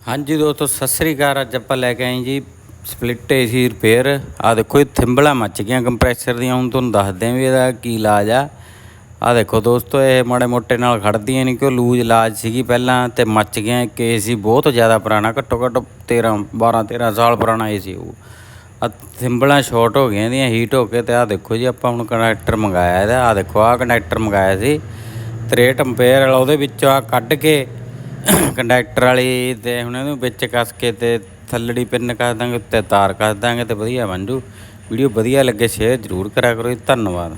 ਹਾਂਜੀ ਦੋਸਤੋ ਸਤਿ ਸ੍ਰੀ ਅਕਾਲ। ਅੱਜ ਆਪਾਂ ਲੈ ਕੇ ਆਏ ਜੀ ਸਪਲਿੱਟ ਏਸੀ ਰਿਪੇਅਰ। ਆ ਦੇਖੋ ਇਹ ਥਿੰਬਲਾਂ ਮੱਚ ਗਈਆਂ ਕੰਪਰੈਸਰ ਦੀਆਂ। ਹੁਣ ਤੁਹਾਨੂੰ ਦੱਸਦੇ ਵੀ ਇਹਦਾ ਕੀ ਇਲਾਜ ਆ ਦੇਖੋ ਦੋਸਤੋ, ਇਹ ਮਾੜੇ ਮੋਟੇ ਨਾਲ ਖੜਦੀਆਂ ਨਹੀਂ ਕਿ ਲੂਜ ਇਲਾਜ ਸੀਗੀ ਪਹਿਲਾਂ ਤੇ ਮੱਚ ਗਿਆ। ਇੱਕ ਏਸੀ ਬਹੁਤ ਜ਼ਿਆਦਾ ਪੁਰਾਣਾ, ਘੱਟੋ ਘੱਟ 12 ਸਾਲ ਪੁਰਾਣਾ ਏਸੀ ਉਹ ਆ। ਥਿੰਬਲਾਂ ਸ਼ੋਰਟ ਹੋ ਗਈਆਂ ਇਹਦੀਆਂ, ਹੀਟ ਹੋ ਕੇ। ਤੇ ਆਹ ਦੇਖੋ ਜੀ ਆਪਾਂ ਹੁਣ ਕਨੈਕਟਰ ਮੰਗਾਇਆ ਇਹਦਾ। ਆਹ ਦੇਖੋ ਆਹ ਕਨੈਕਟਰ ਮੰਗਾਇਆ ਸੀ 63 ਐਂਪੀਅਰ ਵਾਲਾ, ਉਹਦੇ ਵਿੱਚੋਂ ਆ ਕੱਢ ਕੇ ਕੰਡਕਟਰ ਵਾਲੀ ਤੇ ਹੁਣ ਇਹਨੂੰ ਵਿੱਚ ਕੱਸ ਕੇ ਤੇ ਥੱਲੜੀ ਪਿੰਨ ਕਰ ਦਾਂਗੇ, ਉੱਤੇ ਤਾਰ ਕੱਸ ਦਾਂਗੇ ਤੇ ਵਧੀਆ ਬਣ ਜੂ। ਵੀਡੀਓ ਵਧੀਆ ਲੱਗੇ ਸ਼ੇਅਰ ਜ਼ਰੂਰ ਕਰਿਆ ਕਰੋ ਜੀ। ਧੰਨਵਾਦ।